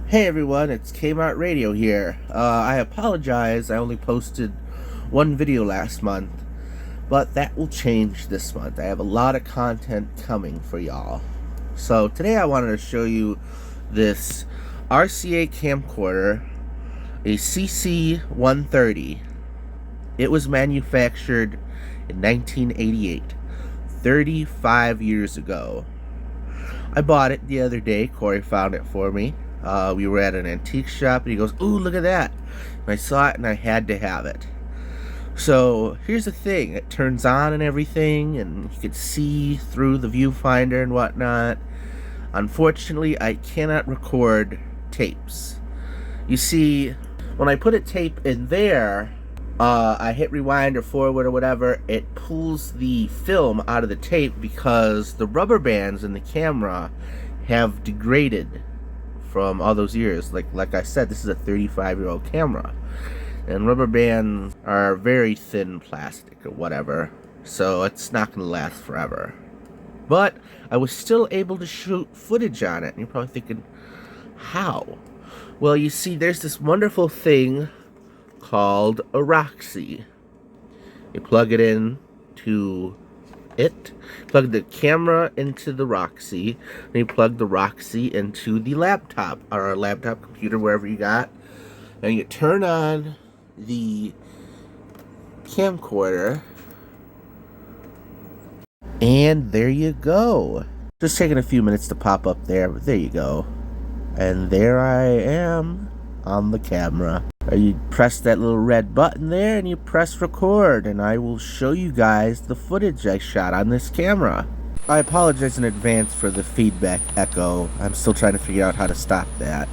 Hey everyone, it's Kmart Radio here. I apologize, I only posted one video last month, but that will change this month. I have a lot of content coming for y'all. So today I wanted to show you this RCA camcorder, a CC130. It was manufactured in 1988, 35 years ago. I bought it the other day. Corey found it for me. We were at an antique shop and he goes, "Ooh, look at that." And I saw it and I had to have it. So here's the thing, it turns on and everything and you can see through the viewfinder and whatnot. Unfortunately, I cannot record tapes. You see, when I put a tape in there, I hit rewind or forward or whatever, it pulls the film out of the tape because the rubber bands in the camera have degraded from all those years. Like I said, this is a 35-year-old camera, and rubber bands are very thin plastic or whatever, so it's not going to last forever. But I was still able to shoot footage on it, and you're probably thinking, how? Well, you see, there's this wonderful thing called a ROXIO. You plug it in to it, plug the camera into the ROXIO, and you plug the ROXIO into the laptop or a laptop computer, wherever you got, and you turn on the camcorder, and there you go. Just taking a few minutes to pop up there, but there you go. And there I am on the camera. You press that little red button there and you press record, and I will show you guys the footage I shot on this camera. I apologize in advance for the feedback echo. I'm still trying to figure out how to stop that.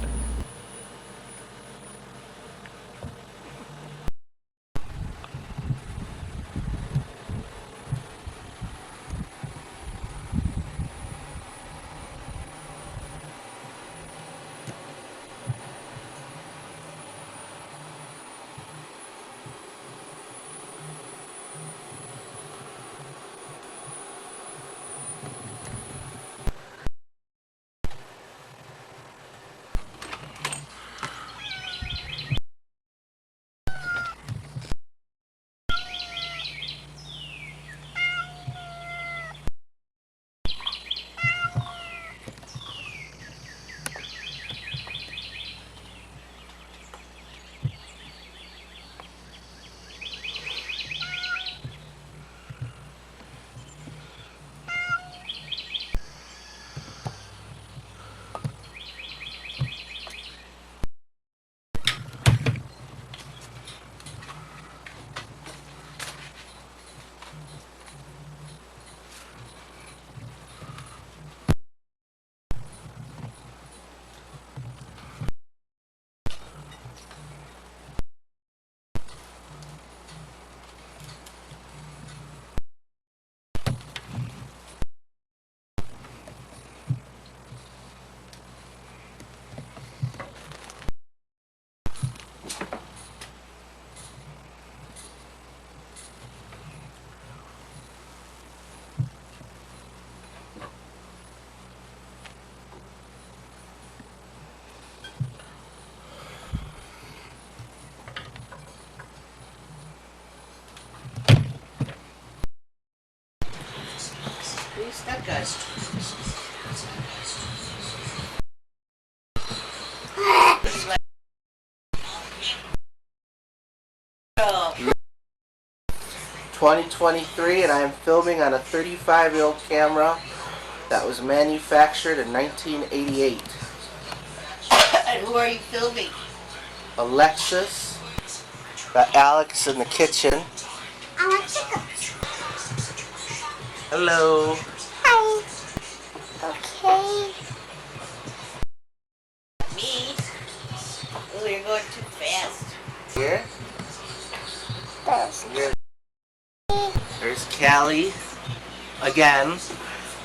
That guy's 2023, and I am filming on a 35-year-old camera that was manufactured in 1988. And who are you filming? Alexis. Got Alex in the kitchen. Alexa. Hello. Hi. Okay. Me? Oh, you're going too fast. Here. There's There's Callie again,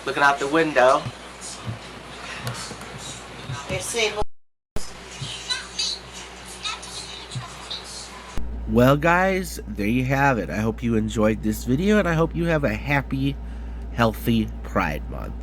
looking out the window. You're saying, Well guys, there you have it. I hope you enjoyed this video, and I hope you have a happy, healthy Pride Month.